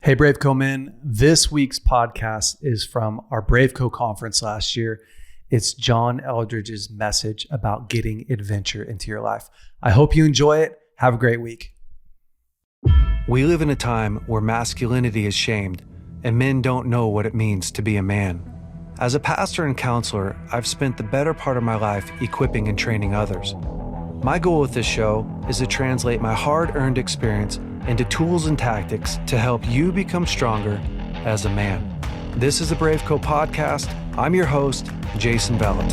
Hey, BraveCo men. This week's podcast is from our BraveCo conference last year. It's John Eldredge's message about getting adventure into your life. I hope you enjoy it. Have a great week. We live in a time where masculinity is shamed and men don't know what it means to be a man. As a pastor and counselor, I've spent the better part of my life equipping and training others. My goal with this show is to translate my hard-earned experience into tools and tactics to help you become stronger as a man. This is the BraveCo podcast. I'm your host, Jason Vellet.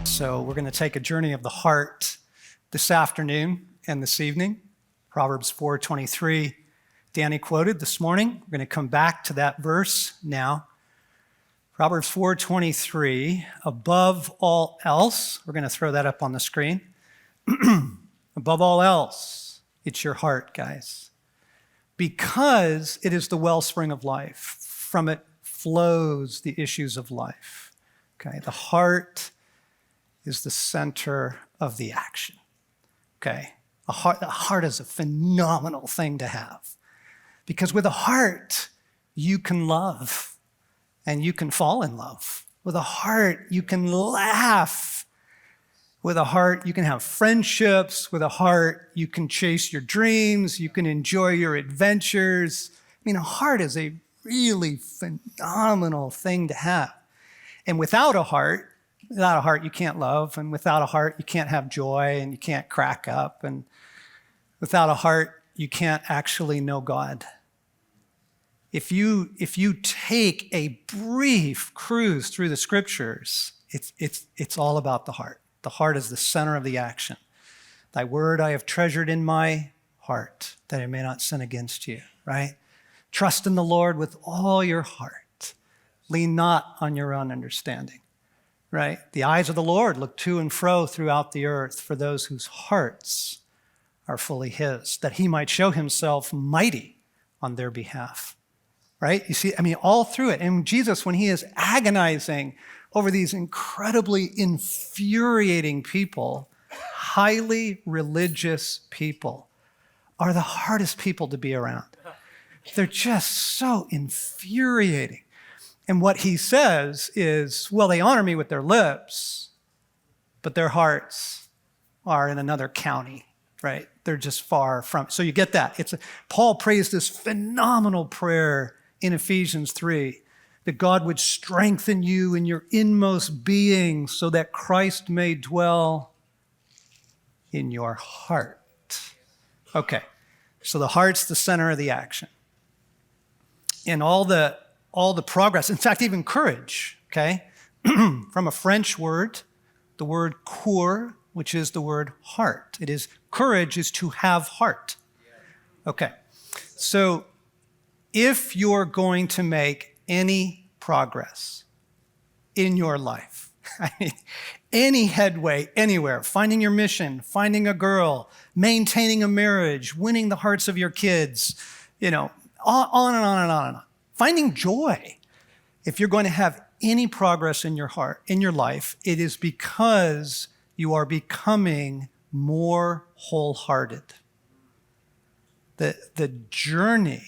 So we're going to take a journey of the heart this afternoon and this evening. Proverbs 4:23, Danny quoted this morning. We're going to come back to that verse now. Proverbs 4:23, above all else, we're going to throw that up on the screen. Above all else, it's your heart, guys. Because it is the wellspring of life. From it flows the issues of life. Okay, the heart is the center of the action. Okay, the heart is a phenomenal thing to have. Because with a heart, you can love. And you can fall in love. With a heart, you can laugh. With a heart, you can have friendships. With a heart, you can chase your dreams. You can enjoy your adventures. I mean, a heart is a really phenomenal thing to have. And without a heart, you can't love. And without a heart, you can't have joy and you can't crack up. And without a heart, you can't actually know God. If you take a brief cruise through the scriptures, it's all about the heart. The heart is the center of the action. Thy word I have treasured in my heart, that I may not sin against you, right? Trust in the Lord with all your heart. Lean not on your own understanding, right? The eyes of the Lord look to and fro throughout the earth for those whose hearts are fully his, that he might show himself mighty on their behalf. Right? You see, I mean, all through it. And Jesus, when he is agonizing over these incredibly infuriating people, highly religious people are the hardest people to be around. They're just so infuriating. And what he says is, well, they honor me with their lips, but their hearts are in another county, right? They're just far from. So you get that. Paul prays this phenomenal prayer in Ephesians 3, that God would strengthen you in your inmost being so that Christ may dwell in your heart. Okay, so the heart's the center of the action. And all the progress, in fact, even courage, okay, from a French word, the word coeur, which is the word heart. Courage is to have heart. Okay, so if you're going to make any progress in your life, I mean, any headway anywhere, finding your mission, finding a girl, maintaining a marriage, winning the hearts of your kids, on and on and on and on. Finding joy. If you're going to have any progress in your heart, in your life, it is because you are becoming more wholehearted. The journey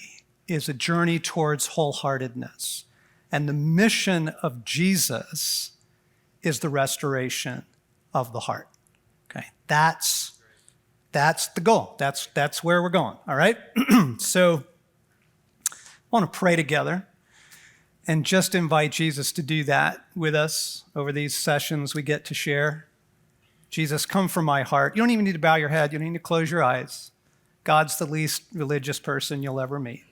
is a journey towards wholeheartedness. And the mission of Jesus is the restoration of the heart. Okay, that's the goal. That's where we're going, all right? So I want to pray together and just invite Jesus to do that with us over these sessions we get to share. Jesus, come from my heart. You don't even need to bow your head. You don't need to close your eyes. God's the least religious person you'll ever meet.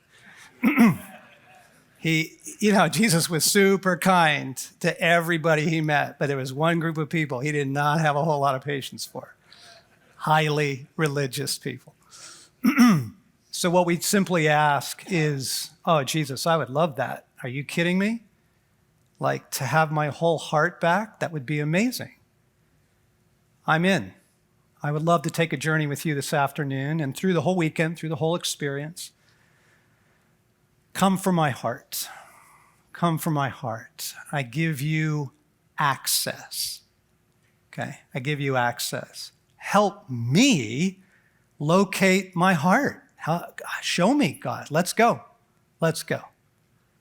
Jesus was super kind to everybody he met, but there was one group of people he did not have a whole lot of patience for. Highly religious people. So what we simply ask is, oh, Jesus, I would love that. Are you kidding me? Like, to have my whole heart back? That would be amazing. I'm in. I would love to take a journey with you this afternoon and through the whole weekend, through the whole experience. Come from my heart. Come from my heart. I give you access. Okay, I give you access. Help me locate my heart. Show me, God. Let's go. Let's go.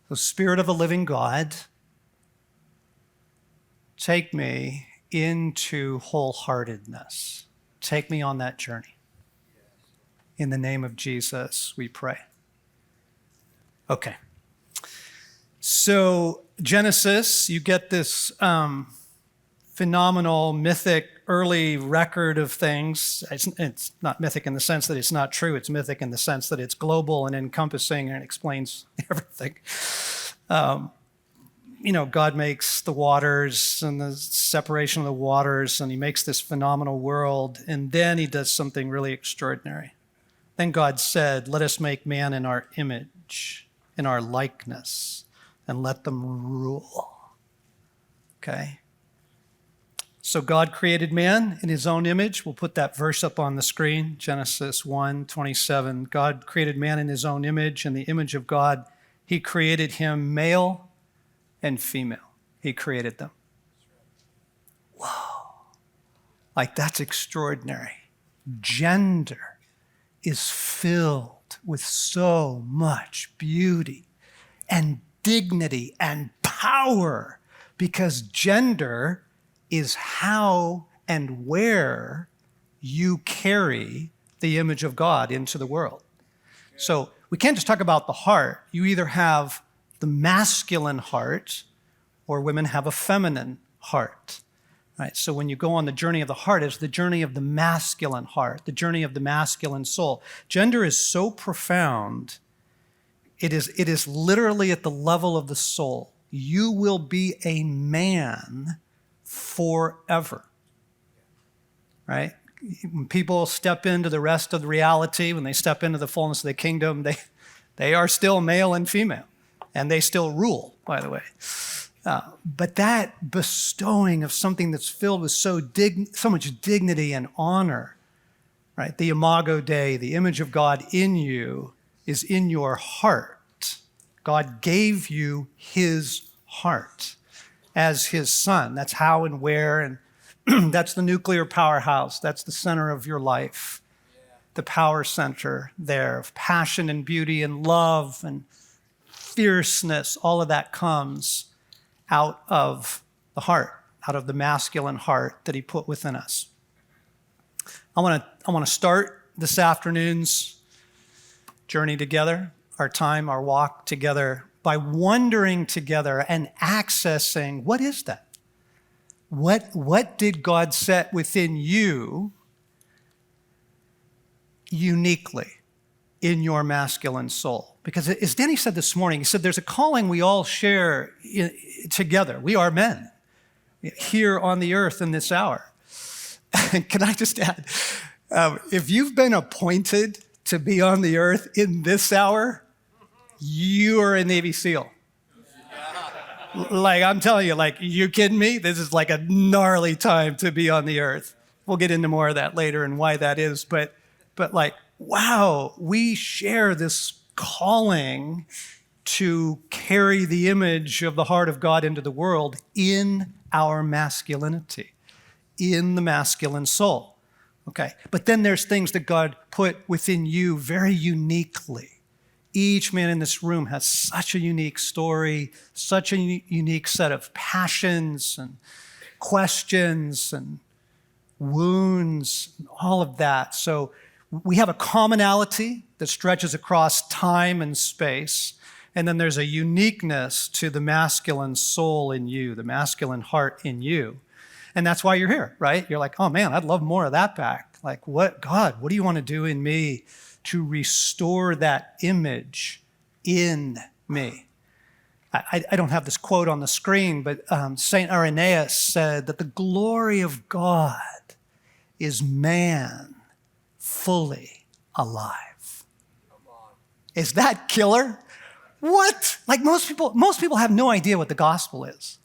The Spirit of the living God, take me into wholeheartedness. Take me on that journey. In the name of Jesus, we pray. Okay. So Genesis, you get this phenomenal, mythic, early record of things. It's not mythic in the sense that it's not true. It's mythic in the sense that it's global and encompassing and explains everything. God makes the waters and the separation of the waters, and he makes this phenomenal world, and then he does something really extraordinary. Then God said, let us make man in our image, in our likeness, and let them rule. Okay? So God created man in his own image. We'll put that verse up on the screen, Genesis 1:27. God created man in his own image. In the image of God, he created him male and female. He created them. Whoa. Like, that's extraordinary. Gender is filled with so much beauty and dignity and power, because gender is how and where you carry the image of God into the world. So we can't just talk about the heart. You either have the masculine heart or women have a feminine heart. Right? So when you go on the journey of the heart, it's the journey of the masculine heart, the journey of the masculine soul. Gender is so profound, it is literally at the level of the soul. You will be a man forever, right? When people step into the rest of the reality, when they step into the fullness of the kingdom, they are still male and female, and they still rule, by the way. But that bestowing of something that's filled with so much dignity and honor, right? The Imago Dei, the image of God in you, is in your heart. God gave you his heart as his son. That's how and where, and that's the nuclear powerhouse. That's the center of your life. The power center there of passion and beauty and love and fierceness. All of that comes out of the heart, out of the masculine heart that he put within us. I want to start this afternoon's journey together, our walk together, by wondering together and accessing, what is that? What did God set within you uniquely in your masculine soul? Because as Danny said this morning, he said there's a calling we all share together. We are men here on the earth in this hour. And can I just add, if you've been appointed to be on the earth in this hour, you are a Navy SEAL. Like, I'm telling you, like, you kidding me? This is like a gnarly time to be on the earth. We'll get into more of that later and why that is. But like, wow, we share this calling to carry the image of the heart of God into the world in our masculinity, in the masculine soul. Okay, but then there's things that God put within you very uniquely. Each man in this room has such a unique story, such a unique set of passions and questions and wounds, and all of that. So we have a commonality that stretches across time and space, and then there's a uniqueness to the masculine soul in you, the masculine heart in you. And that's why you're here, right? You're like, oh man, I'd love more of that back. Like, God, what do you want to do in me to restore that image in me? I don't have this quote on the screen, but St. Irenaeus said that the glory of God is man fully alive. Is that killer? What? Like, most people have no idea what the gospel is.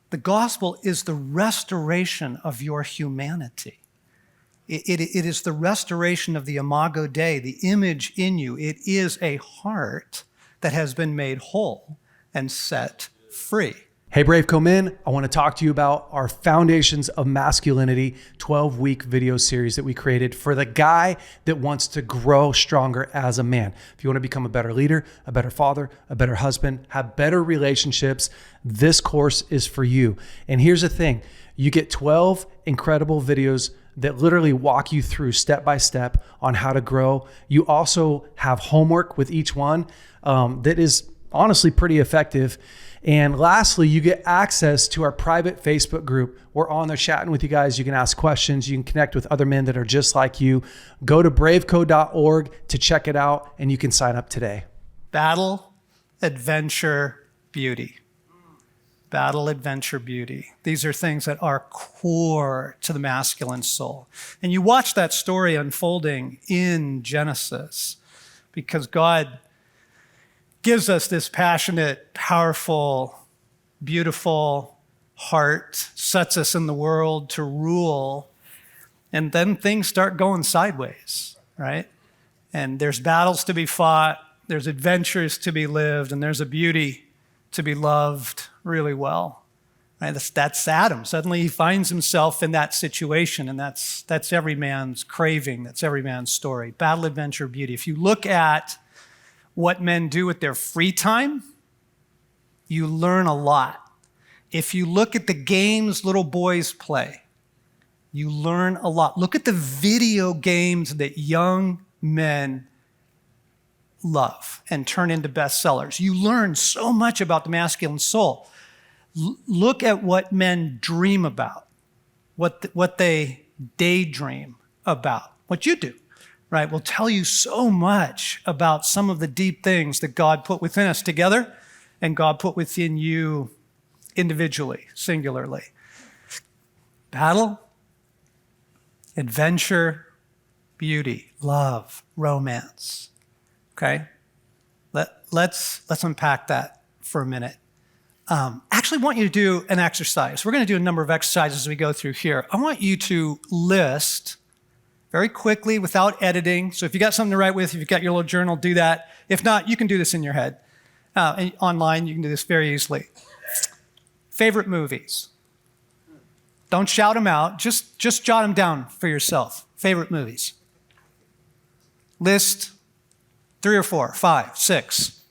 The gospel is the restoration of your humanity. It is the restoration of the Imago Dei, the image in you. It is a heart that has been made whole and set free. Hey, BraveCo men, I want to talk to you about our Foundations of Masculinity 12-week video series that we created for the guy that wants to grow stronger as a man. If you want to become a better leader, a better father, a better husband, have better relationships, this course is for you. And here's the thing, you get 12 incredible videos that literally walk you through step by step on how to grow. You also have homework with each one that is honestly pretty effective. And lastly, you get access to our private Facebook group. We're on there chatting with you guys. You can ask questions. You can connect with other men that are just like you. Go to braveco.org to check it out, and you can sign up today. Battle, adventure, beauty. Battle, adventure, beauty. These are things that are core to the masculine soul. And you watch that story unfolding in Genesis because God gives us this passionate, powerful, beautiful heart, sets us in the world to rule, and then things start going sideways, right? And there's battles to be fought, there's adventures to be lived, and there's a beauty to be loved really well. Right? That's Adam. Suddenly he finds himself in that situation, and that's every man's craving, that's every man's story. Battle, adventure, beauty. If you look at what men do with their free time, you learn a lot. If you look at the games little boys play, you learn a lot. Look at the video games that young men love and turn into bestsellers. You learn so much about the masculine soul. Look at what men dream about, what they daydream about, what you do. Right, will tell you so much about some of the deep things that God put within us together and God put within you individually, singularly. Battle, adventure, beauty, love, romance. Okay? Let's unpack that for a minute. Actually want you to do an exercise. We're going to do a number of exercises as we go through here. I want you to list very quickly, without editing. So if you got something to write with, if you've got your little journal, do that. If not, you can do this in your head. And online, you can do this very easily. Favorite movies. Don't shout them out. Just jot them down for yourself. Favorite movies. List 3 or 4, 5, 6.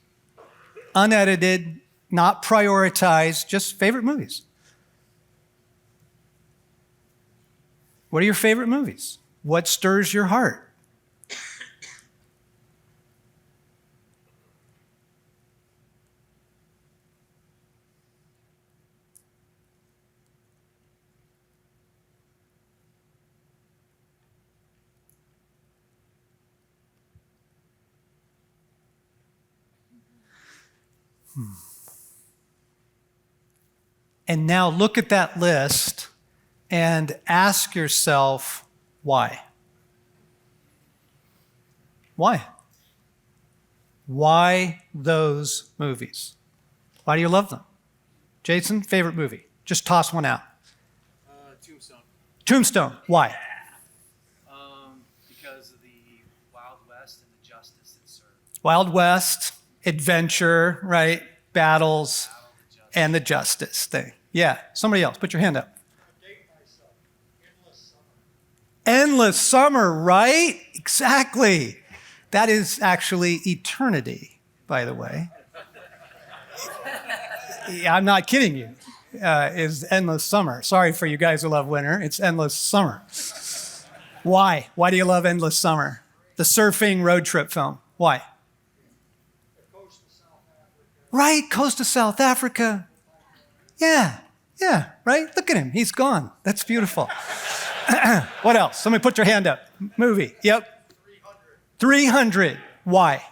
Unedited, not prioritized, just favorite movies. What are your favorite movies? What stirs your heart? And now look at that list and ask yourself, why? Why? Why those movies? Why do you love them? Jason, favorite movie? Just toss one out. Tombstone. Tombstone. Why? Because of the Wild West and the justice it served. Wild West, adventure, right? Battles, and the justice thing. Yeah. Somebody else, put your hand up. Endless summer, right? Exactly. That is actually eternity, by the way. Yeah, I'm not kidding you. Is endless summer. Sorry for you guys who love winter. It's endless summer. Why? Why do you love endless summer? The surfing road trip film. Why? Right, coast of South Africa. Yeah, right? Look at him. He's gone. That's beautiful. What else? Somebody put your hand up. Movie. Yep. 300. Why?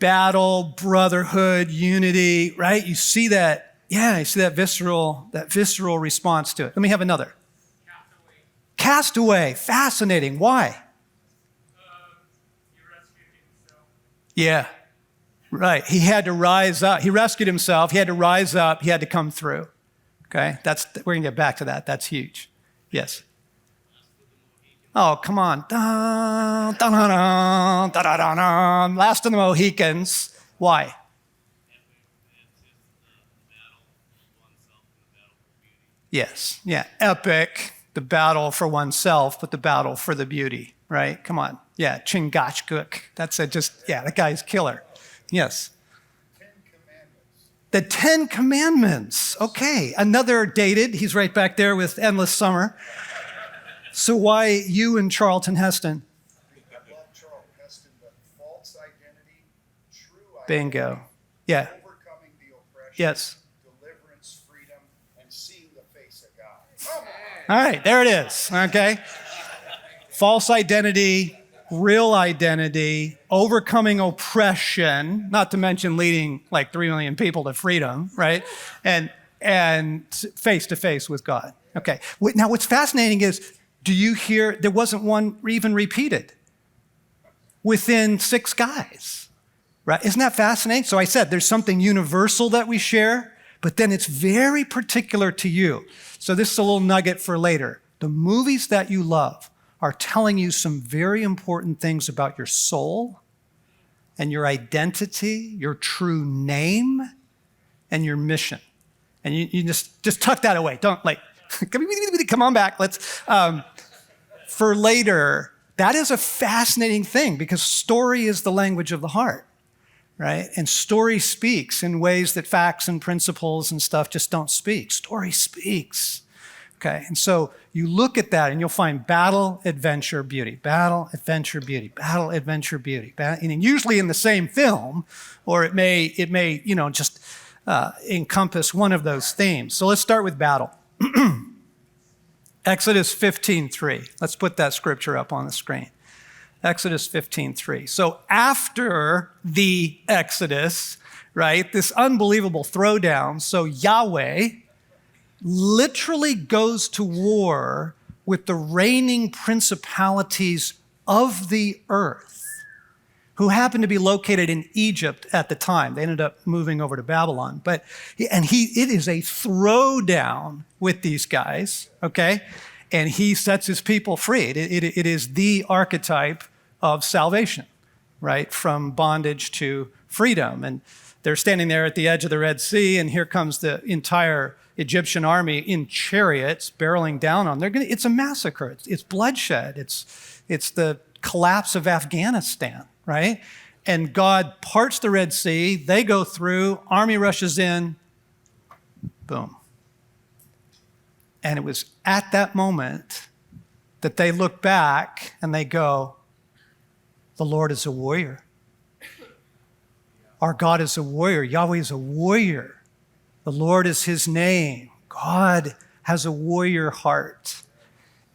Battle, brotherhood, unity, right? You see that. Yeah, you see that visceral response to it. Let me have another. Castaway. Fascinating. Why? He rescued himself. Yeah. Right. He had to rise up. He rescued himself. He had to rise up. He had to come through. Okay? We're going to get back to that. That's huge. Yes. Oh, come on. Dun, dun, dun, dun, dun, dun, dun, dun. Last of the Mohicans. Why? Yes, yeah, epic, the battle for oneself, but the battle for the beauty, right? Come on. Yeah, Chingachgook. That's it, that guy's killer. Yes. The 10 Commandments. Okay, another dated. He's right back there with Endless Summer. So why you and Charlton Heston? I love Charlton Heston, but false identity, true identity. Bingo. Yeah. Overcoming the oppression. Yes. Deliverance, freedom, and seeing the face of God. Come on. All right, there it is. Okay. False identity, real identity, overcoming oppression, not to mention leading like 3 million people to freedom, right? And face to face with God. Okay. Now, what's fascinating is, do you hear, there wasn't one even repeated within 6 guys, right? Isn't that fascinating? So I said there's something universal that we share, but then it's very particular to you. So this is a little nugget for later. The movies that you love are telling you some very important things about your soul and your identity, your true name, and your mission. And you just tuck that away. Don't come on back. Let's, for later, that is a fascinating thing because story is the language of the heart, right? And story speaks in ways that facts and principles and stuff just don't speak. Story speaks. Okay, and so you look at that and you'll find battle, adventure, beauty, battle, adventure, beauty, battle, adventure, beauty. And usually in the same film, or it may just encompass one of those themes. So let's start with battle. Exodus 15:3. Let's put that scripture up on the screen. Exodus 15:3. So after the Exodus, right, this unbelievable throwdown, so Yahweh literally goes to war with the reigning principalities of the earth, who happened to be located in Egypt at the time. They ended up moving over to Babylon. It is a throwdown with these guys, okay? And he sets his people free. It is the archetype of salvation, right? From bondage to freedom. And they're standing there at the edge of the Red Sea, and here comes the entire Egyptian army in chariots barreling down on them. It's a massacre. It's bloodshed. It's the collapse of Afghanistan, right? And God parts the Red Sea. They go through. Army rushes in. Boom. And it was at that moment that they look back and they go, the Lord is a warrior. Our God is a warrior. Yahweh is a warrior. The Lord is his name. God has a warrior heart.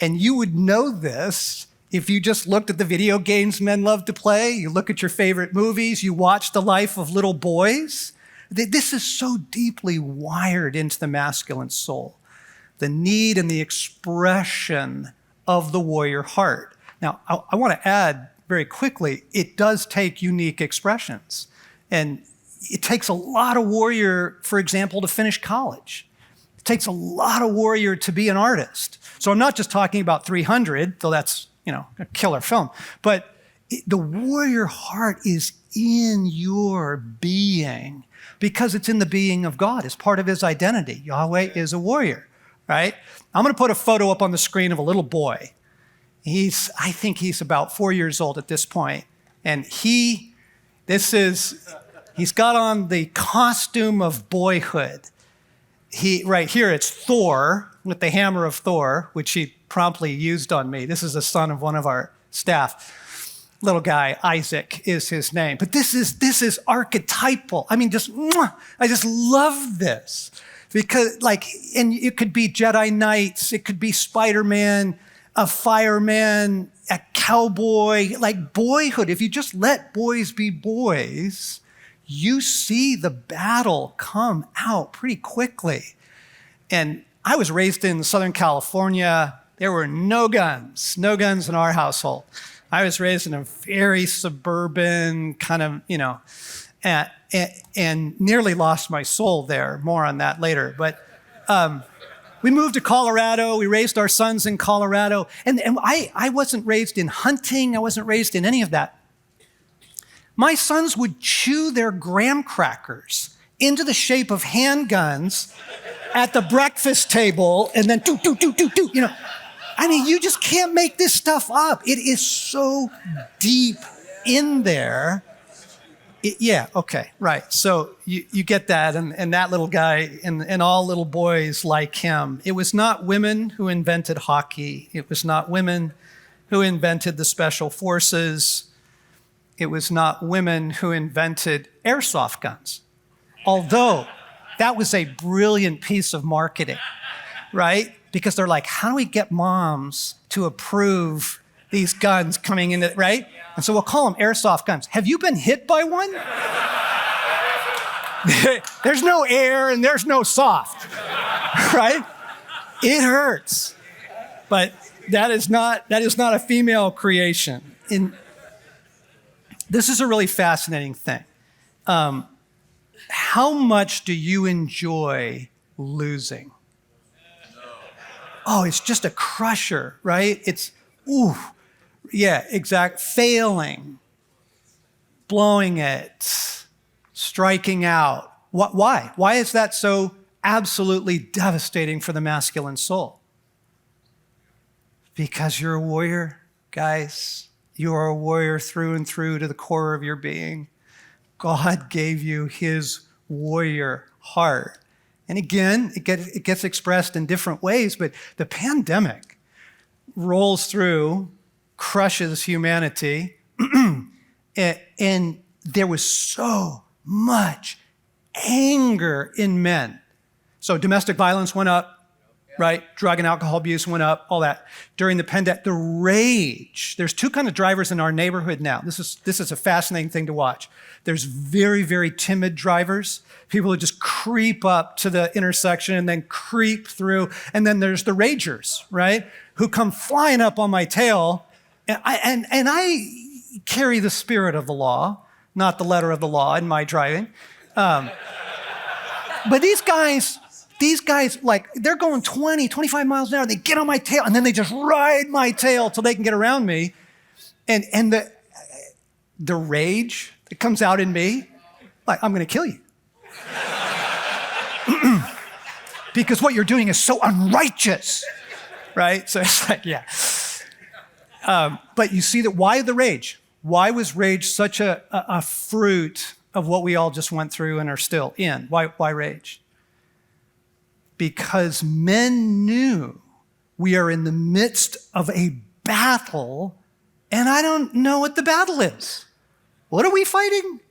And you would know this if you just looked at the video games men love to play, you look at your favorite movies, you watch the life of little boys. This is so deeply wired into the masculine soul, the need and the expression of the warrior heart. Now, I want to add very quickly, it does take unique expressions. And it takes a lot of warrior, for example, to finish college. It takes a lot of warrior to be an artist. So I'm not just talking about 300, though that's, a killer film. But the warrior heart is in your being because it's in the being of God. It's part of his identity. Yahweh is a warrior, right? I'm going to put a photo up on the screen of a little boy. I think he's about 4 years old at this point. And he's got on the costume of boyhood. Right here, it's Thor with the hammer of Thor, which he promptly used on me. This is a son of one of our staff. Little guy, Isaac is his name. But this is archetypal. I mean, I just love this. Because and it could be Jedi Knights, it could be Spider-Man, a fireman, a cowboy, boyhood. If you just let boys be boys, you see the battle come out pretty quickly. And I was raised in Southern California. There were no guns in our household. I was raised in a very suburban kind of, and nearly lost my soul there. More on that later. But we moved to Colorado. We raised our sons in Colorado. And I wasn't raised in hunting. I wasn't raised in any of that. My sons would chew their graham crackers into the shape of handguns at the breakfast table and then do, you know. I mean, you just can't make this stuff up. It is so deep in there. Yeah, okay, right. So you get that, and that little guy, and all little boys like him. It was not women who invented hockey. It was not women who invented the special forces. It was not women who invented airsoft guns. Although that was a brilliant piece of marketing, right? Because they're like, how do we get moms to approve these guns coming in, right? And so we'll call them airsoft guns. Have you been hit by one? There's no air and there's no soft, right? It hurts. But that is not a female creation. This is a really fascinating thing. How much do you enjoy losing? Oh, it's just a crusher, right? It's, ooh, yeah, exact. Failing, blowing it, striking out. Why? Why is that so absolutely devastating for the masculine soul? Because you're a warrior, guys. You are a warrior through and through to the core of your being. God gave you his warrior heart. And again, it gets expressed in different ways, but the pandemic rolls through, crushes humanity, and there was so much anger in men. So domestic violence went up, right? Drug and alcohol abuse went up, all that. During the pandemic, the rage. There's two kind of drivers in our neighborhood now. This is a fascinating thing to watch. There's very, very timid drivers, people who just creep up to the intersection and then creep through. And then there's the ragers, right? Who come flying up on my tail. And I carry the spirit of the law, not the letter of the law in my driving. But these guys, like, they're going 20, 25 miles an hour. They get on my tail, and then they just ride my tail till they can get around me. And the rage that comes out in me, like, I'm going to kill you. Because what you're doing is so unrighteous, right? So it's like, yeah. But you see that, why the rage? Why was rage such a fruit of what we all just went through and are still in? Why rage? Because men knew we are in the midst of a battle, and I don't know what the battle is. What are we fighting?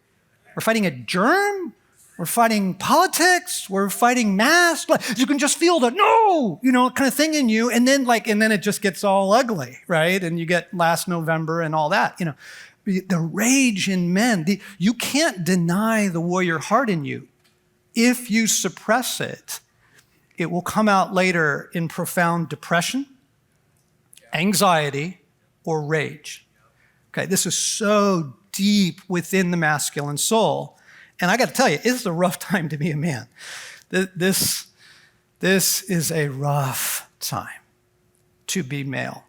We're fighting a germ? We're fighting politics? We're fighting mass? You can just feel the no, kind of thing in you, and then it just gets all ugly, right? And you get last November and all that, The rage in men, you can't deny the warrior heart in you. If you suppress it, it will come out later in profound depression, anxiety, or rage. Okay, this is so deep within the masculine soul. And I got to tell you, it's a rough time to be a man. This is a rough time to be male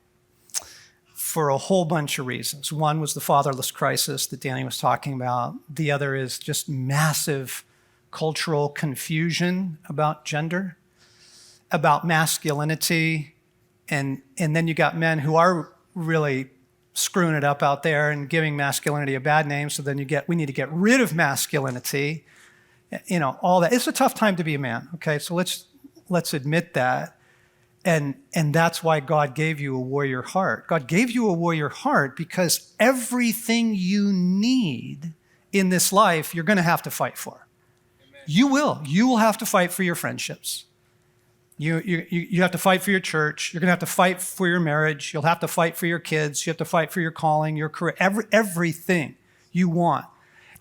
for a whole bunch of reasons. One was the fatherless crisis that Danny was talking about. The other is just massive cultural confusion about gender, about masculinity, and then you got men who are really screwing it up out there and giving masculinity a bad name. So then we need to get rid of masculinity, all that. It's a tough time to be a man. Okay, so let's admit that, and that's why God gave you a warrior heart. God gave you a warrior heart because everything you need in this life, you're going to have to fight for. Amen. You will have to fight for your friendships. You have to fight for your church. You're going to have to fight for your marriage. You'll have to fight for your kids. You have to fight for your calling, your career, everything you want.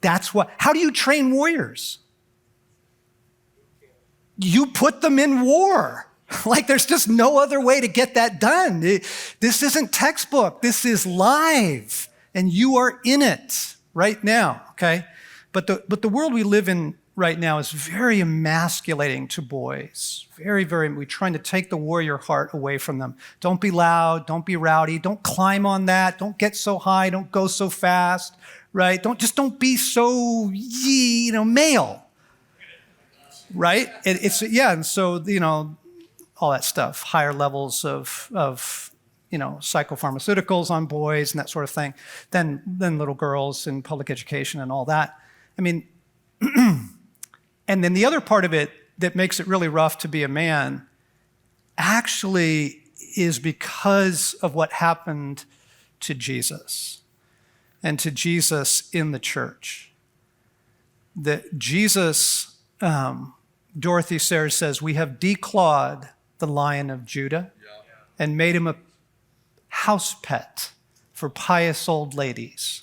That's how do you train warriors? You put them in war. Like, there's just no other way to get that done. This isn't textbook. This is live, and you are in it right now, okay? But the world we live in right now is very emasculating to boys. Very, very, we're trying to take the warrior heart away from them. Don't be loud, don't be rowdy, don't climb on that, don't get so high, don't go so fast, right? Don't be so, male. right? And so, all that stuff, higher levels of psychopharmaceuticals on boys and that sort of thing, than little girls in public education and all that. I mean, and then the other part of it that makes it really rough to be a man actually is because of what happened to Jesus and to Jesus in the church. That Jesus, Dorothy Sayers says, we have declawed the Lion of Judah and made him a house pet for pious old ladies.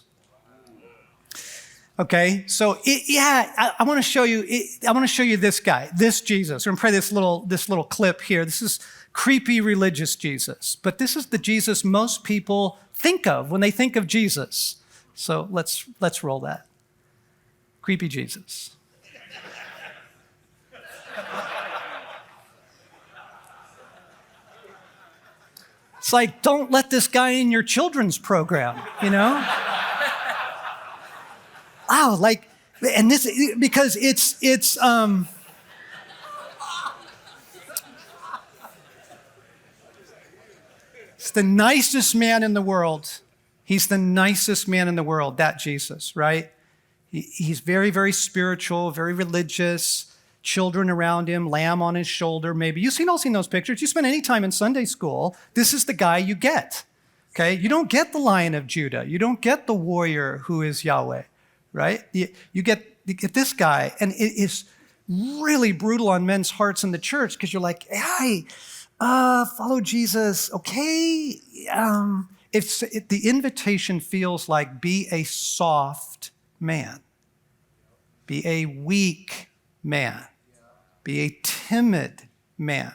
Okay, so I want to show you. I want to show you this guy, this Jesus. We're gonna play this little clip here. This is creepy religious Jesus, but this is the Jesus most people think of when they think of Jesus. So let's roll that. Creepy Jesus. It's like, don't let this guy in your children's program, Wow, and this, because it's the nicest man in the world. He's the nicest man in the world, that Jesus, right? He's very, very spiritual, very religious, children around him, lamb on his shoulder, maybe. You've all seen those pictures. You spend any time in Sunday school, this is the guy you get, okay? You don't get the Lion of Judah. You don't get the warrior who is Yahweh, right? You get this guy, and it is really brutal on men's hearts in the church because you're like, hey, follow Jesus, okay? The invitation feels like be a soft man, be a weak man, be a timid man,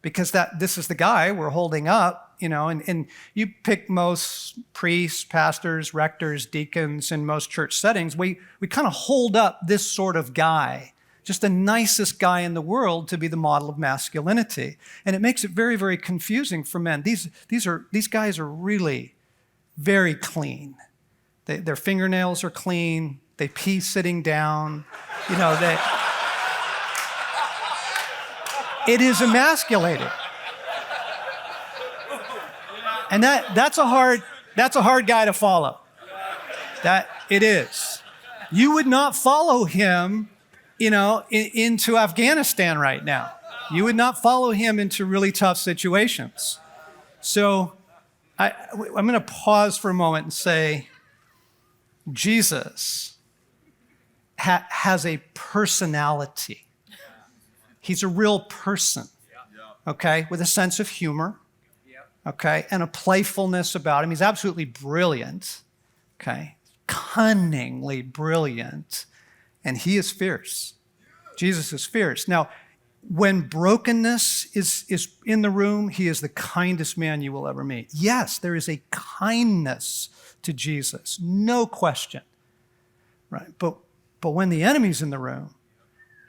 because this is the guy we're holding up, and you pick most priests, pastors, rectors, deacons in most church settings, we kind of hold up this sort of guy, just the nicest guy in the world, to be the model of masculinity. And it makes it very, very confusing for men. These guys are really very clean. Their fingernails are clean. They pee sitting down. It is emasculated. And that's a hard guy to follow. That it is. You would not follow him, into Afghanistan right now. You would not follow him into really tough situations. So I'm going to pause for a moment and say, Jesus has a personality. He's a real person, okay, with a sense of humor, okay, and a playfulness about him. He's absolutely brilliant, okay, cunningly brilliant, and he is fierce. Jesus is fierce. Now, when brokenness is in the room, he is the kindest man you will ever meet. Yes, there is a kindness to Jesus, no question, right? But when the enemy's in the room,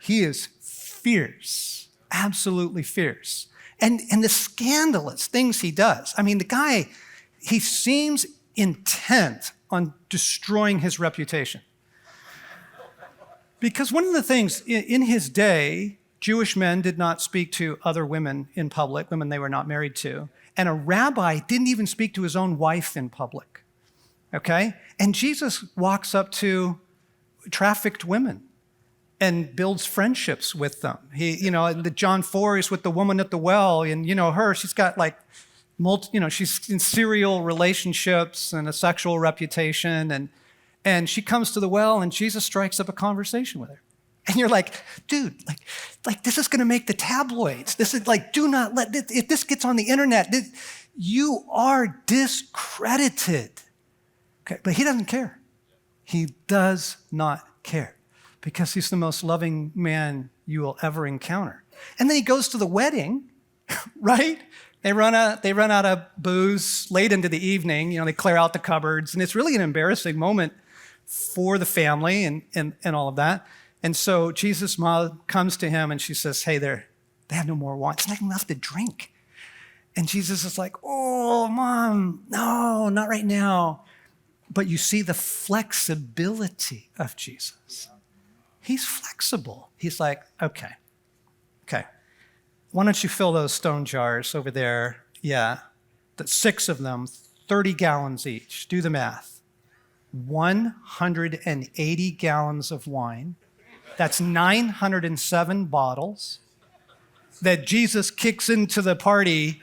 he is fierce, absolutely fierce. And the scandalous things he does. I mean, the guy, he seems intent on destroying his reputation. Because one of the things in his day, Jewish men did not speak to other women in public, women they were not married to. And a rabbi didn't even speak to his own wife in public, okay? And Jesus walks up to trafficked women and builds friendships with them. The John 4 is with the woman at the well, and she's got she's in serial relationships and a sexual reputation, and she comes to the well, and Jesus strikes up a conversation with her. And you're like, dude, like this is going to make the tabloids. This is like, do not let this, if this gets on the internet, you are discredited. Okay, but he doesn't care. He does not care because he's the most loving man you will ever encounter. And then he goes to the wedding, right? They run out of booze late into the evening. They clear out the cupboards, and it's really an embarrassing moment for the family and all of that. And so Jesus' mom comes to him and she says, hey, they have no more wine. It's not enough to drink. And Jesus is like, oh, Mom, no, not right now. But you see the flexibility of Jesus. He's flexible. He's like, okay. Why don't you fill those stone jars over there? Yeah, 6 of them, 30 gallons each. Do the math. 180 gallons of wine. That's 907 bottles that Jesus kicks into the party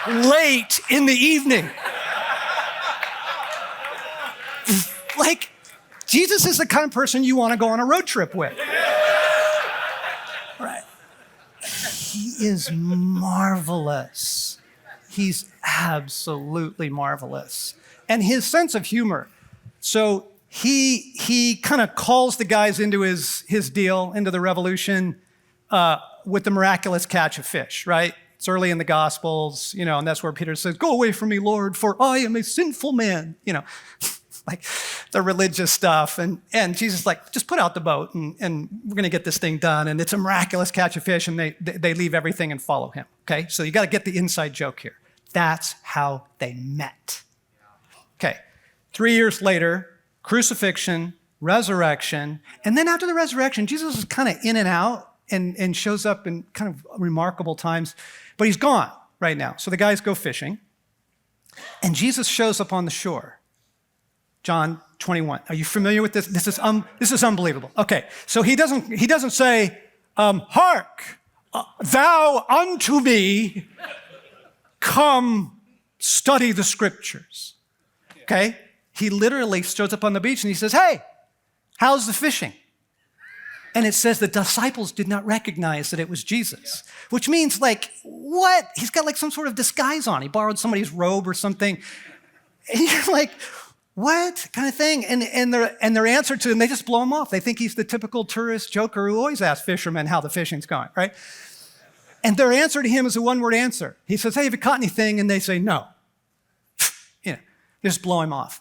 late in the evening. Like, Jesus is the kind of person you want to go on a road trip with. Right. He is marvelous. He's absolutely marvelous. And his sense of humor. So he kind of calls the guys into his deal, into the revolution, with the miraculous catch of fish, right? It's early in the Gospels, and that's where Peter says, "Go away from me, Lord, for I am a sinful man," like the religious stuff. And Jesus is like, just put out the boat and we're going to get this thing done. And it's a miraculous catch of fish, and they leave everything and follow him, okay? So you got to get the inside joke here. That's how they met. Okay, 3 years later, crucifixion, resurrection, and then after the resurrection, Jesus is kind of in and out and shows up in kind of remarkable times, but he's gone right now. So the guys go fishing, and Jesus shows up on the shore. John 21. Are you familiar with this? This is unbelievable. Okay, so he doesn't say, "Hark, thou unto me, come study the scriptures." Okay, he literally shows up on the beach and he says, "Hey, how's the fishing?" And it says the disciples did not recognize that it was Jesus, which means like, what? He's got like some sort of disguise on. He borrowed somebody's robe or something. And you're like, what kind of thing? And their answer to him, they just blow him off. They think he's the typical tourist joker who always asks fishermen how the fishing's going, right? And their answer to him is a one-word answer. He says, "Hey, have you caught anything?" And they say, "No." They just blow him off.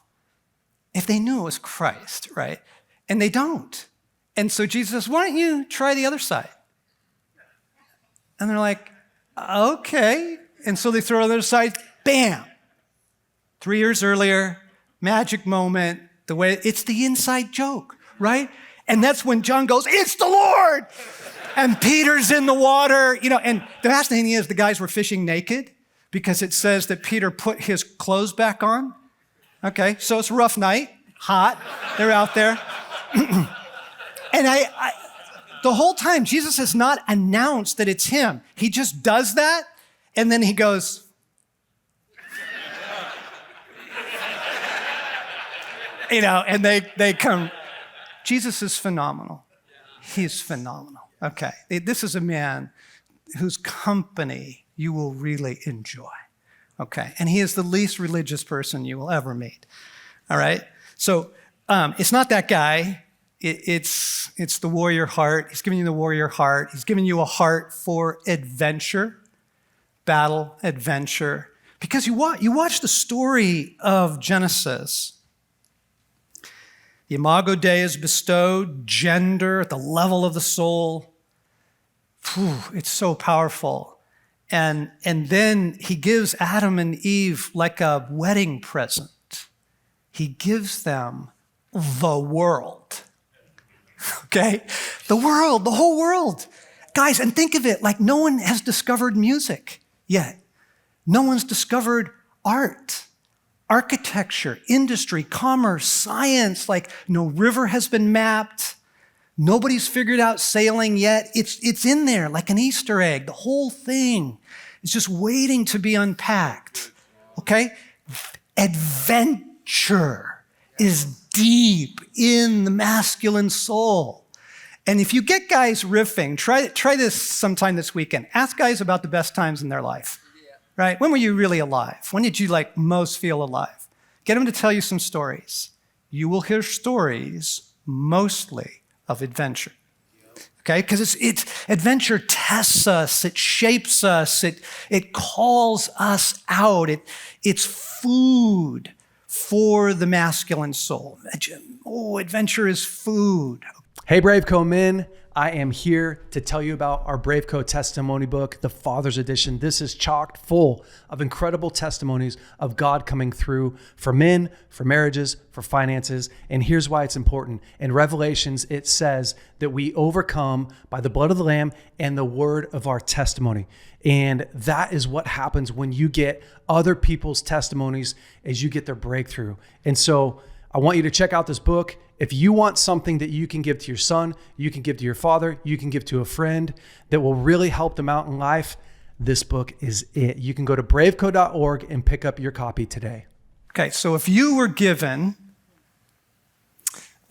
If they knew it was Christ, right? And they don't. And so Jesus says, "Why don't you try the other side?" And they're like, "Okay." And so they throw it on the other side, bam. 3 years earlier, magic moment, it's the inside joke, right? And that's when John goes, "It's the Lord!" And Peter's in the water, and the fascinating thing is the guys were fishing naked because it says that Peter put his clothes back on. Okay, so it's a rough night, hot, they're out there. And the whole time, Jesus has not announced that it's him. He just does that, and then he goes, and they come. Jesus is phenomenal. He's phenomenal. Okay, this is a man whose company you will really enjoy. Okay, and he is the least religious person you will ever meet. All right, so it's not that guy. It's the warrior heart. He's giving you the warrior heart. He's giving you a heart for adventure, battle, adventure. Because you watch the story of Genesis. The Imago Dei is bestowed, gender at the level of the soul. It's so powerful. And then he gives Adam and Eve like a wedding present. He gives them the world. Okay? The world, the whole world. Guys, and think of it like no one has discovered music yet. No one's discovered art, architecture, industry, commerce, science. Like no river has been mapped. Nobody's figured out sailing yet. It's in there like an Easter egg. The whole thing is just waiting to be unpacked. Okay? Adventure is deep in the masculine soul. And if you get guys riffing, try this sometime this weekend. Ask guys about the best times in their life. Right? When were you really alive? When did you most feel alive? Get them to tell you some stories. You will hear stories mostly of adventure. Okay? Because it's adventure tests us, it shapes us, it calls us out. It's food for the masculine soul. Adventure is food. Hey, BraveCo men, I am here to tell you about our BraveCo testimony book, the Father's Edition. This is chocked full of incredible testimonies of God coming through for men, for marriages, for finances. And here's why it's important. In Revelations, it says that we overcome by the blood of the Lamb and the word of our testimony. And that is what happens when you get other people's testimonies as you get their breakthrough. And so I want you to check out this book. If you want something that you can give to your son, you can give to your father, you can give to a friend that will really help them out in life, this book is it. You can go to braveco.org and pick up your copy today. Okay, so if you were given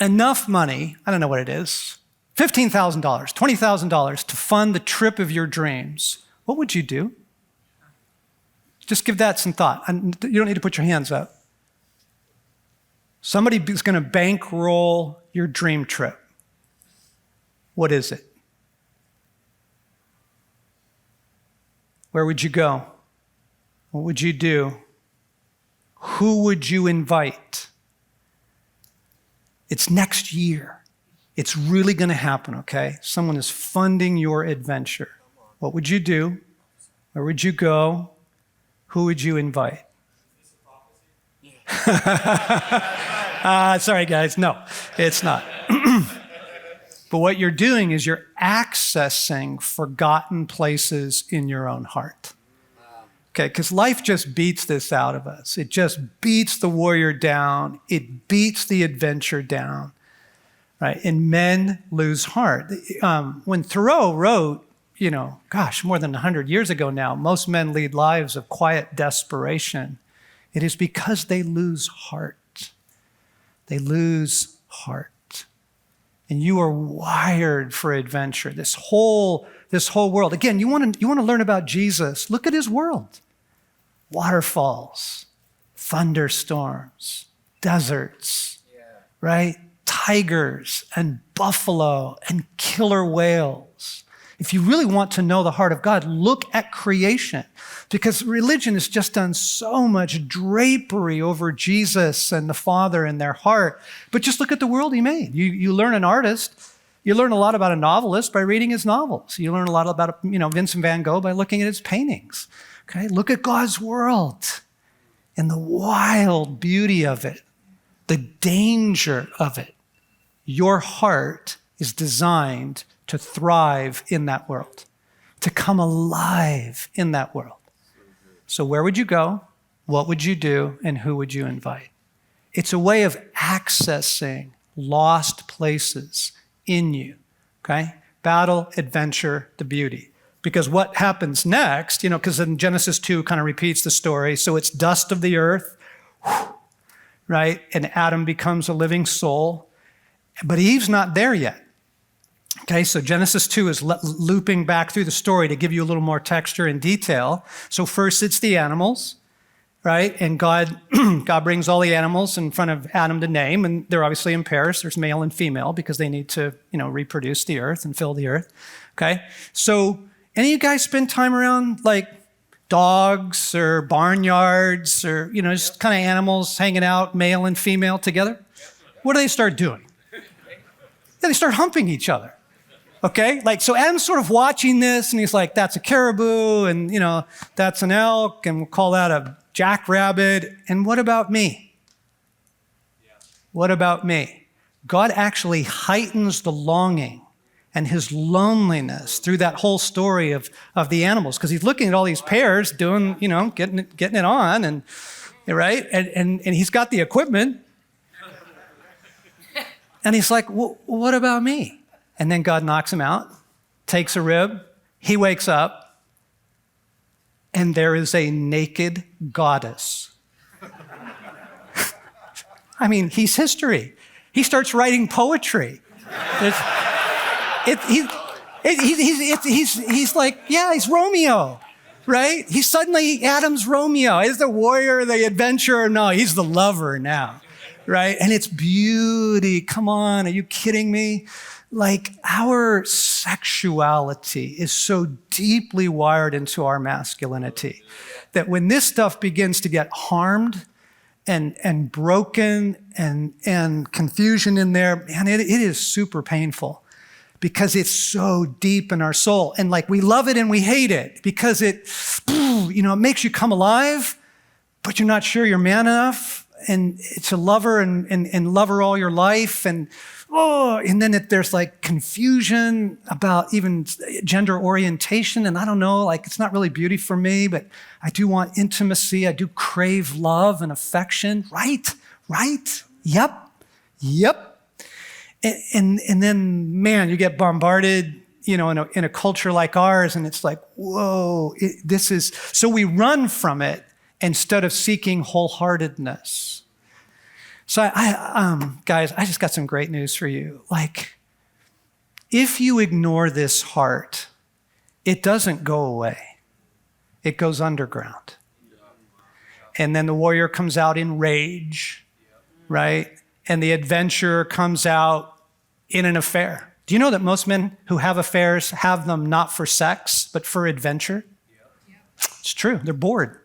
enough money, I don't know what it is, $15,000, $20,000 to fund the trip of your dreams, what would you do? Just give that some thought. You don't need to put your hands up. Somebody is going to bankroll your dream trip. What is it? Where would you go? What would you do? Who would you invite? It's next year. It's really going to happen, okay? Someone is funding your adventure. What would you do? Where would you go? Who would you invite? Sorry, guys. No, it's not. But what you're doing is you're accessing forgotten places in your own heart. Okay, because life just beats this out of us. It just beats the warrior down. It beats the adventure down, right? And men lose heart. When Thoreau wrote, more than 100 years ago now, most men lead lives of quiet desperation. It is because they lose heart. They lose heart. And you are wired for adventure. This whole world. Again, you want to learn about Jesus. Look at his world. Waterfalls, thunderstorms, deserts, right? Tigers and buffalo and killer whales. If you really want to know the heart of God, look at creation, because religion has just done so much drapery over Jesus and the Father in their heart. But just look at the world he made. You learn an artist. You learn a lot about a novelist by reading his novels. You learn a lot about, Vincent van Gogh by looking at his paintings. Okay, look at God's world and the wild beauty of it, the danger of it. Your heart is designed to thrive in that world, to come alive in that world. So where would you go? What would you do? And who would you invite? It's a way of accessing lost places in you, okay? Battle, adventure, the beauty. Because what happens next, because in Genesis 2 kind of repeats the story. So it's dust of the earth, right? And Adam becomes a living soul. But Eve's not there yet. Okay, so Genesis 2 is looping back through the story to give you a little more texture and detail. So first it's the animals, right? And God brings all the animals in front of Adam to name, and they're obviously in pairs. There's male and female because they need to, reproduce the earth and fill the earth. Okay, so any of you guys spend time around like dogs or barnyards or, just kind of animals hanging out, male and female together? What do they start doing? They start humping each other. Okay, so Adam's sort of watching this, and he's like, that's a caribou, and, that's an elk, and we'll call that a jackrabbit. And what about me? What about me? God actually heightens the longing and his loneliness through that whole story of the animals, because he's looking at all these pairs doing, getting it on, and right, and he's got the equipment, and he's like, well, what about me? And then God knocks him out, takes a rib, he wakes up, and there is a naked goddess. I mean, he's history. He starts writing poetry. He's like, yeah, he's Romeo, right? He's suddenly Adam's Romeo. He's the warrior, the adventurer. No, he's the lover now, right? And it's beauty. Come on, are you kidding me? Like, our sexuality is so deeply wired into our masculinity that when this stuff begins to get harmed and broken and confusion in there, man, it is super painful. because it's so deep in our soul. And like we love it and we hate it because it makes you come alive, but you're not sure you're man enough. And it's a lover and lover all your life. And then there's like confusion about even gender orientation. And I don't know, like it's not really beauty for me, but I do want intimacy. I do crave love and affection. Right? Yep. And then, man, you get bombarded, in a culture like ours, and it's like, whoa, so we run from it instead of seeking wholeheartedness. So guys, I just got some great news for you. Like, if you ignore this heart, it doesn't go away. It goes underground. And then the warrior comes out in rage, right? And the adventurer comes out in an affair. Do you know that most men who have affairs have them not for sex, but for adventure? It's true. They're bored.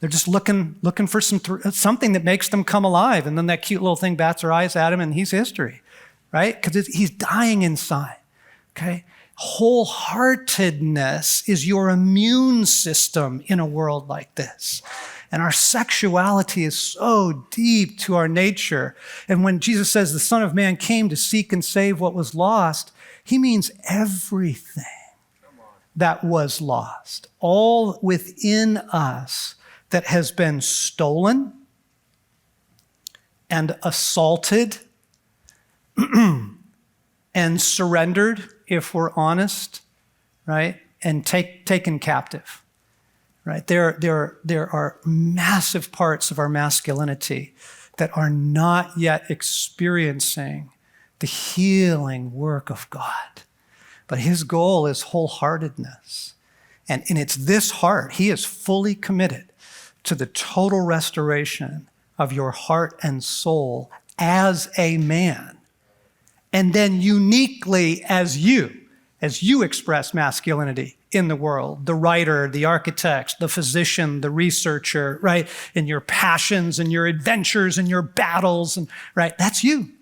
They're just looking for something that makes them come alive. And then that cute little thing bats her eyes at him and he's history, right? Because he's dying inside, okay? Wholeheartedness is your immune system in a world like this. And our sexuality is so deep to our nature. And when Jesus says the Son of Man came to seek and save what was lost, he means everything that was lost, all within us that has been stolen and assaulted and surrendered, if we're honest, right? And taken captive. Right? There are massive parts of our masculinity that are not yet experiencing the healing work of God. But his goal is wholeheartedness. And it's this heart. He is fully committed to the total restoration of your heart and soul as a man. And then uniquely as you express masculinity in the world, the writer, the architect, the physician, the researcher, right? And your passions and your adventures and your battles, and right? That's you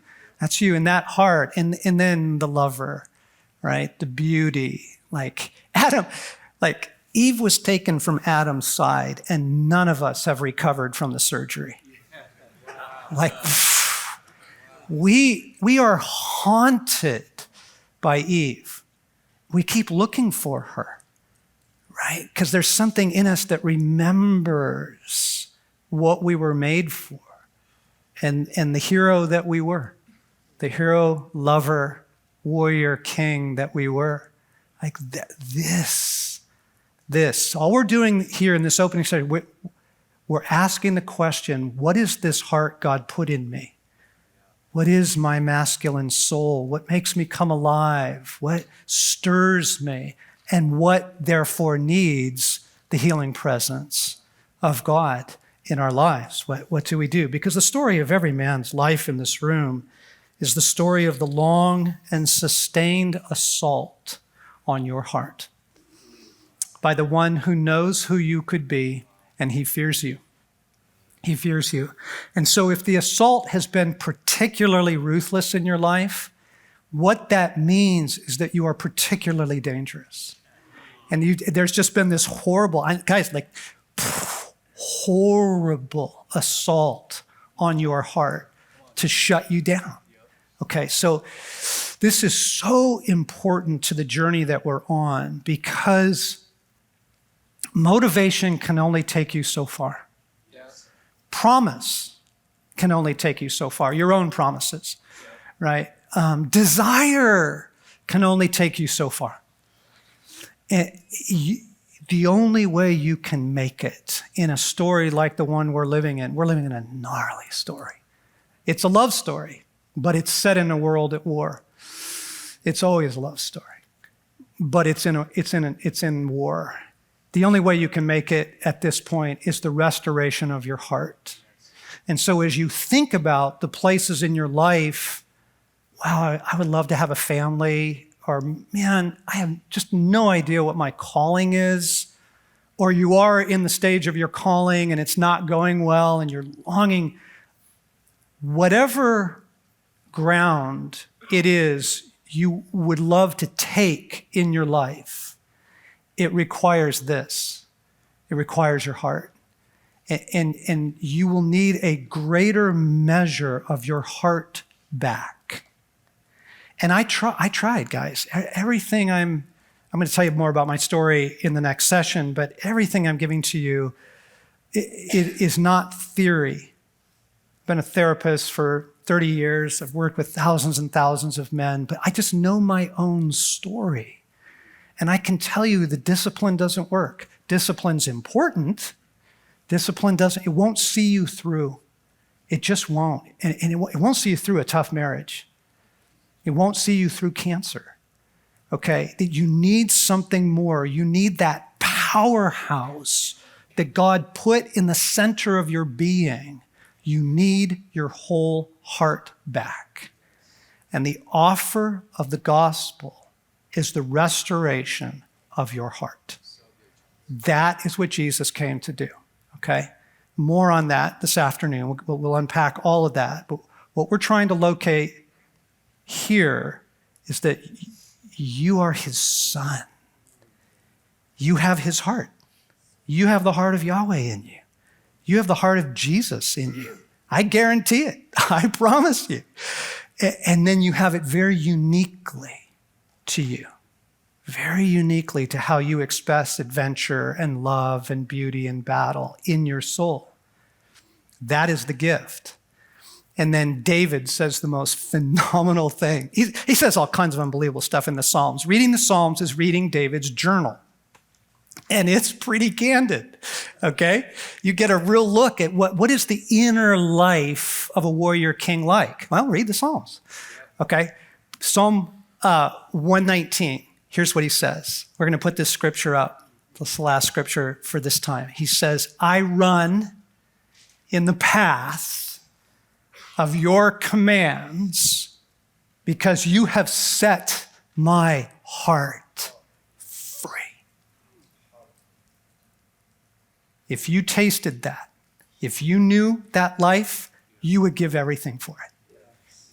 in that heart. And then the lover, right? The beauty, like Adam, like Eve was taken from Adam's side and none of us have recovered from the surgery. Like we are haunted by Eve. We keep looking for her, right? Because there's something in us that remembers what we were made for and the hero that we were, the hero, lover, warrior, king that we were. Like this. All we're doing here in this opening study, we're asking the question, what is this heart God put in me? What is my masculine soul? What makes me come alive? What stirs me? And what therefore needs the healing presence of God in our lives? What do we do? Because the story of every man's life in this room is the story of the long and sustained assault on your heart by the one who knows who you could be, and he fears you. He fears you. And so if the assault has been particularly ruthless in your life, what that means is that you are particularly dangerous. And there's just been this horrible assault on your heart to shut you down. Okay, so this is so important to the journey that we're on because motivation can only take you so far. Promise can only take you so far, your own promises, right? Desire can only take you so far. And the only way you can make it in a story like the one we're living in a gnarly story. It's a love story, but it's set in a world at war. It's always a love story, but it's in war. The only way you can make it at this point is the restoration of your heart. And so as you think about the places in your life, wow, I would love to have a family, or man, I have just no idea what my calling is, or you are in the stage of your calling and it's not going well and you're longing, whatever ground it is you would love to take in your life, it requires this. It requires your heart. And you will need a greater measure of your heart back. And I tried, guys. Everything I'm going to tell you more about my story in the next session, but everything I'm giving to you is not theory. I've been a therapist for 30 years. I've worked with thousands and thousands of men, but I just know my own story. And I can tell you the discipline doesn't work. Discipline's important. Discipline it won't see you through. It just won't. And it won't see you through a tough marriage. It won't see you through cancer. Okay? That you need something more. You need that powerhouse that God put in the center of your being. You need your whole heart back. And the offer of the gospel is the restoration of your heart. That is what Jesus came to do. Okay? More on that this afternoon. We'll unpack all of that. But what we're trying to locate here is that you are his son. You have his heart. You have the heart of Yahweh in you. You have the heart of Jesus in you. I guarantee it. I promise you. And then you have it very uniquely to you. Very uniquely to how you express adventure and love and beauty and battle in your soul. That is the gift. And then David says the most phenomenal thing. He says all kinds of unbelievable stuff in the Psalms. Reading the Psalms is reading David's journal. And it's pretty candid, okay? You get a real look at what is the inner life of a warrior king like. Well, read the Psalms, okay? Psalm 119. Here's what he says. We're going to put this scripture up. This is the last scripture for this time. He says, I run in the path of your commands because you have set my heart free. If you tasted that, if you knew that life, you would give everything for it.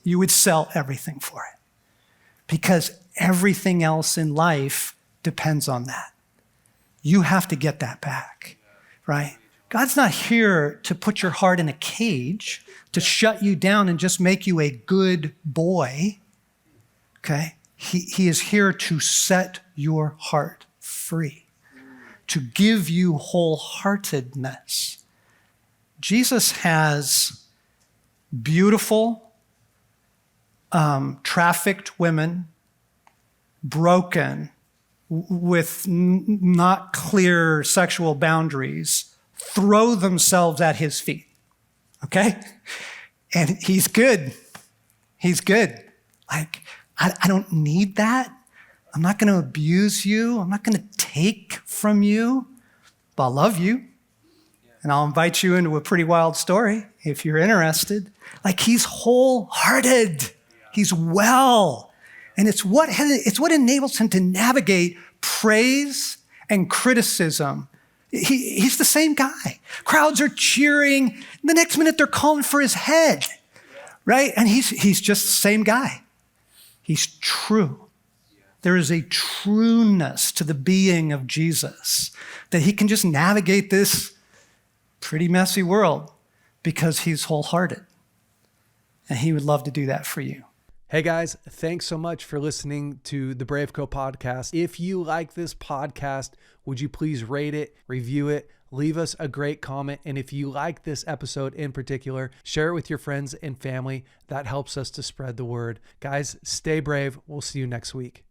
You would sell everything for it. Because everything else in life depends on that. You have to get that back, right? God's not here to put your heart in a cage, to shut you down and just make you a good boy, okay? He is here to set your heart free, to give you wholeheartedness. Jesus has beautiful, trafficked women, broken, with not clear sexual boundaries, throw themselves at his feet, okay? And he's good. He's good. Like, I don't need that. I'm not going to abuse you. I'm not going to take from you, but I'll love you. And I'll invite you into a pretty wild story if you're interested. Like, he's wholehearted. He's well. And it's what enables him to navigate praise and criticism. He's the same guy. Crowds are cheering. The next minute they're calling for his head, right? And he's just the same guy. He's true. There is a trueness to the being of Jesus that he can just navigate this pretty messy world because he's wholehearted. And he would love to do that for you. Hey guys, thanks so much for listening to the BraveCo podcast. If you like this podcast, would you please rate it, review it, leave us a great comment. And if you like this episode in particular, share it with your friends and family. That helps us to spread the word. Guys, stay brave. We'll see you next week.